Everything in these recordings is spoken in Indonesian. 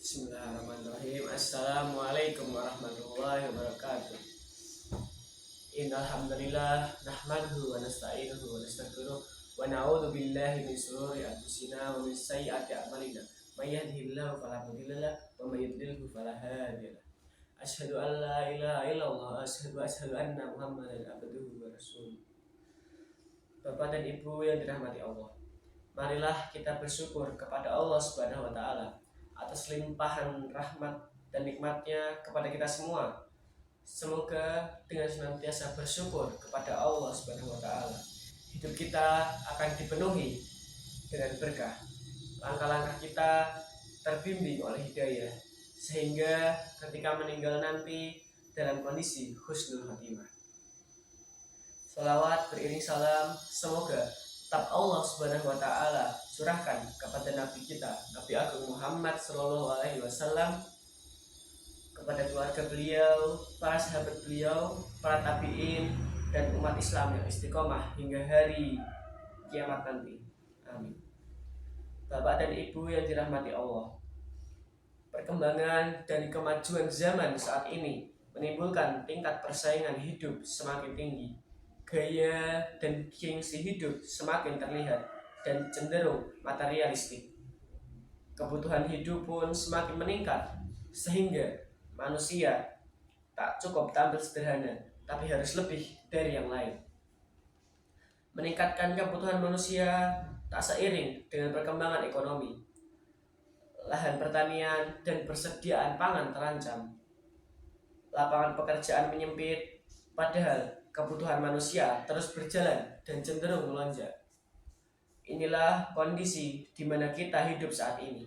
Bismillahirrahmanirrahim. Assalamualaikum warahmatullahi wabarakatuh. Innal hamdalillah nahmaduhu wa nasta'inuhu wa nastaghfiruh wa na'udzu billahi min shururi anfusina wa min sayyiati a'malina. May yahdihillahu fala mudilla lahu wa may yudlilhu fala hadiya lahu. Asyhadu an la ilaha illallah wa asyhadu anna Muhammadan abduhu wa rasuluh. Bapak dan Ibu yang dirahmati Allah, marilah kita bersyukur kepada Allah Subhanahu wa taala atas limpahan rahmat dan nikmatnya kepada kita semua. Semoga dengan senantiasa bersyukur kepada Allah Subhanahu wa taala, hidup kita akan dipenuhi dengan berkah. Langkah-langkah kita terbimbing oleh hidayah, sehingga ketika meninggal nanti dalam kondisi husnul khotimah. Salawat beriring salam semoga tetap Allah Subhanahu wa taala curahkan kepada Nabi kita, Nabi Agung Muhammad sallallahu alaihi wasallam, kepada keluarga beliau, para sahabat beliau, para tabi'in, dan umat Islam yang istiqomah hingga hari kiamat nanti. Amin. Bapak dan Ibu yang dirahmati Allah, perkembangan dan kemajuan zaman saat ini menimbulkan tingkat persaingan hidup semakin tinggi. Gaya dan gengsi hidup semakin terlihat dan cenderung materialistik. Kebutuhan hidup pun semakin meningkat, sehingga manusia tak cukup tampil sederhana, tapi harus lebih dari yang lain. Meningkatkan kebutuhan manusia tak seiring dengan perkembangan ekonomi. Lahan pertanian dan persediaan pangan terancam. Lapangan pekerjaan menyempit, padahal kebutuhan manusia terus berjalan dan cenderung melonjak. Inilah kondisi di mana kita hidup saat ini.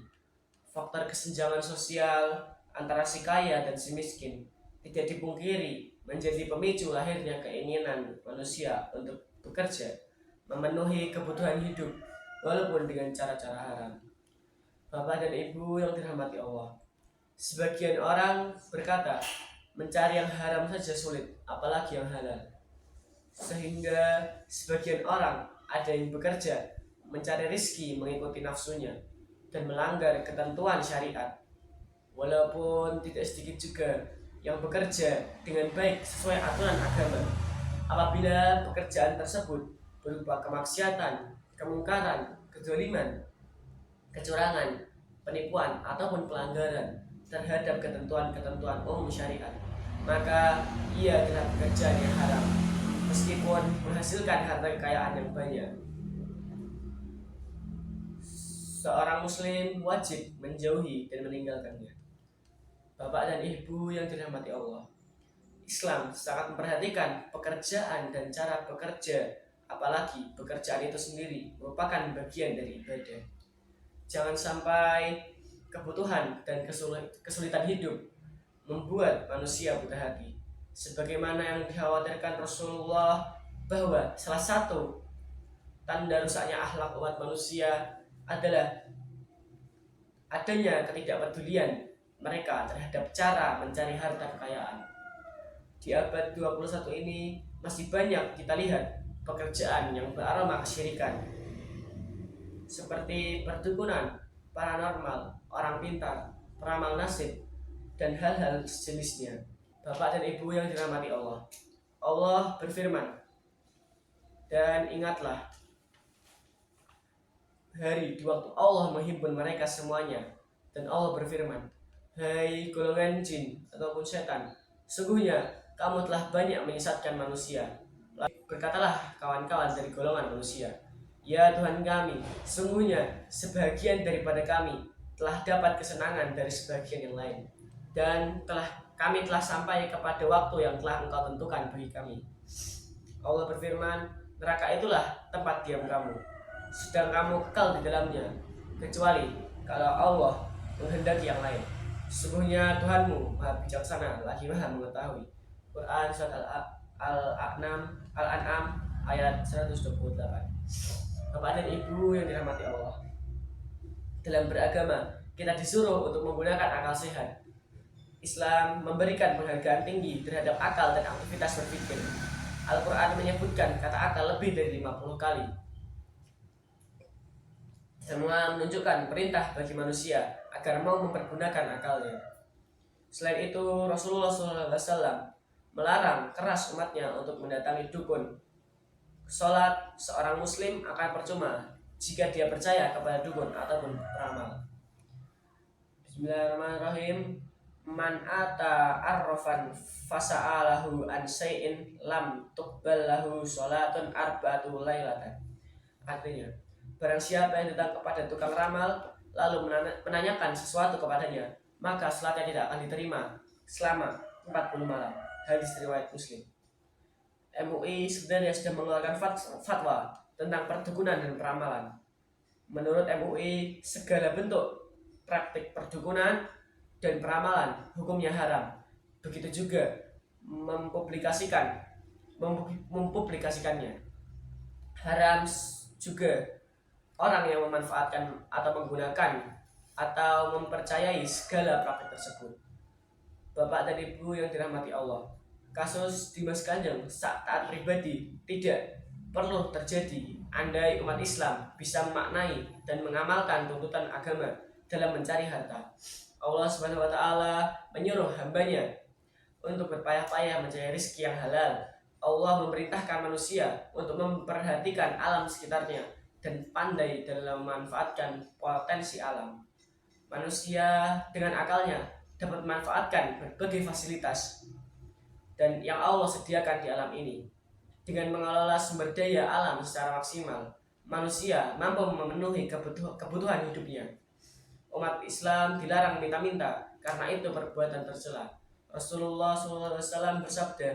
Faktor kesenjangan sosial antara si kaya dan si miskin tidak dipungkiri menjadi pemicu lahirnya keinginan manusia untuk bekerja, memenuhi kebutuhan hidup, walaupun dengan cara-cara haram. Bapak dan Ibu yang dirahmati Allah, sebagian orang berkata, mencari yang haram saja sulit, apalagi yang halal. Sehingga sebagian orang ada yang bekerja mencari rizki mengikuti nafsunya dan melanggar ketentuan syariat. Walaupun tidak sedikit juga yang bekerja dengan baik sesuai aturan agama, apabila pekerjaan tersebut berupa kemaksiatan, kemungkaran, kezaliman, kecurangan, penipuan, ataupun pelanggaran terhadap ketentuan-ketentuan umum syariat, maka ia telah bekerja yang haram, meskipun menghasilkan harta kekayaan yang banyak. Seorang muslim wajib menjauhi dan meninggalkannya. Bapak dan Ibu yang dirahmati Allah, Islam sangat memperhatikan pekerjaan dan cara bekerja, apalagi pekerjaan itu sendiri merupakan bagian dari ibadah. Jangan sampai kebutuhan dan kesulitan hidup membuat manusia buta hati, sebagaimana yang dikhawatirkan Rasulullah, bahwa salah satu tanda rusaknya akhlak umat manusia adalah adanya ketidakpedulian mereka terhadap cara mencari harta kekayaan. Di abad 21 ini masih banyak kita lihat pekerjaan yang beraroma kesyirikan, seperti perdukunan, paranormal, orang pintar, peramal nasib, dan hal-hal sejenisnya. Bapak dan Ibu yang dirahmati Allah, Allah berfirman, dan ingatlah hari di waktu Allah menghimpun mereka semuanya, dan Allah berfirman, hai golongan jin ataupun setan, sungguhnya kamu telah banyak menyesatkan manusia. Lalu berkatalah kawan-kawan dari golongan manusia, ya Tuhan kami, sungguhnya sebagian daripada kami telah dapat kesenangan dari sebagian yang lain, dan kami telah sampai kepada waktu yang telah Engkau tentukan bagi kami. Allah berfirman, neraka itulah tempat diam kamu, sedang kamu kekal di dalamnya, kecuali kalau Allah menghendaki yang lain. Sesungguhnya Tuhanmu Maha Bijaksana lagi Maha Mengetahui. Quran Surat Al-An'am ayat 128. Bapak dan Ibu yang dirahmati Allah, dalam beragama kita disuruh untuk menggunakan akal sehat. Islam memberikan penghargaan tinggi terhadap akal dan aktivitas berpikir. Al-Quran menyebutkan kata akal lebih dari 50 kali. Semua menunjukkan perintah bagi manusia agar mau mempergunakan akalnya. Selain itu, Rasulullah SAW melarang keras umatnya untuk mendatangi dukun. Sholat seorang muslim akan percuma jika dia percaya kepada dukun ataupun peramal. Bismillahirrahmanirrahim. Man ata arrafan fasa'alahu an syai'in lam tuqbal lahu sholatun arba'atu lailatan. Artinya, barang siapa yang datang kepada tukang ramal lalu menanyakan sesuatu kepadanya, maka salatnya tidak akan diterima selama 40 malam. Hadis riwayat Muslim. MUI sebenarnya sudah mengeluarkan fatwa tentang perdukunan dan peramalan. Menurut MUI, segala bentuk praktik perdukunan dan peramalan hukumnya haram. Begitu juga mempublikasikannya. Haram juga orang yang memanfaatkan atau menggunakan atau mempercayai segala praktik tersebut. Bapak dan Ibu yang dirahmati Allah, kasus Dimas Kanjeng saat taat pribadi tidak perlu terjadi andai umat Islam bisa memaknai dan mengamalkan tuntutan agama dalam mencari harta. Allah Subhanahu wa taala menyuruh hambanya untuk berpayah-payah mencari rezeki yang halal. Allah memerintahkan manusia untuk memperhatikan alam sekitarnya dan pandai dalam memanfaatkan potensi alam. Manusia dengan akalnya dapat memanfaatkan berbagai fasilitas dan yang Allah sediakan di alam ini. Dengan mengelola sumber daya alam secara maksimal, manusia mampu memenuhi kebutuhan hidupnya. Umat Islam dilarang minta-minta, karena itu perbuatan tercela. Rasulullah SAW bersabda,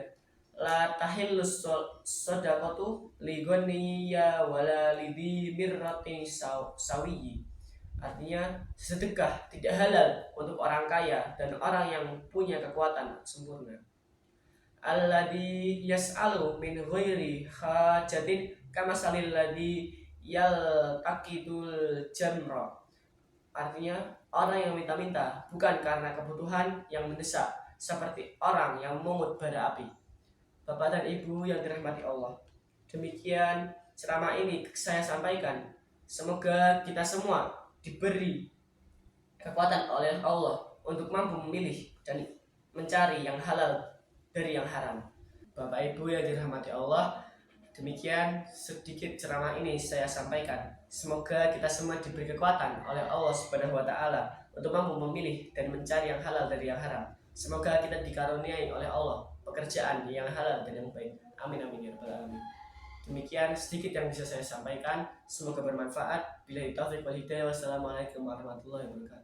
la tahillus sodaqatu li ghaniya wala lidhi mirratin sawiyyi. Artinya, sedekah tidak halal untuk orang kaya dan orang yang punya kekuatan sempurna. Alladhi yas'alu min ghairi hajatin kamasalil ladhi yaltaqidul jamra. Artinya, orang yang minta-minta bukan karena kebutuhan yang mendesak, seperti orang yang memungut bara api. Bapak dan Ibu yang dirahmati Allah, demikian ceramah ini saya sampaikan. Semoga kita semua diberi kekuatan oleh Allah untuk mampu memilih dan mencari yang halal dari yang haram. Bapak Ibu yang dirahmati Allah, demikian sedikit ceramah ini saya sampaikan. Semoga kita semua diberi kekuatan oleh Allah Subhanahu wa taala untuk mampu memilih dan mencari yang halal dari yang haram. Semoga kita dikaruniai oleh Allah pekerjaan yang halal dan yang baik. Amin amin ya rabbal alamin. Demikian sedikit yang bisa saya sampaikan. Semoga bermanfaat. Billahi taufiq wal hidayah. Wassalamualaikum warahmatullahi wabarakatuh.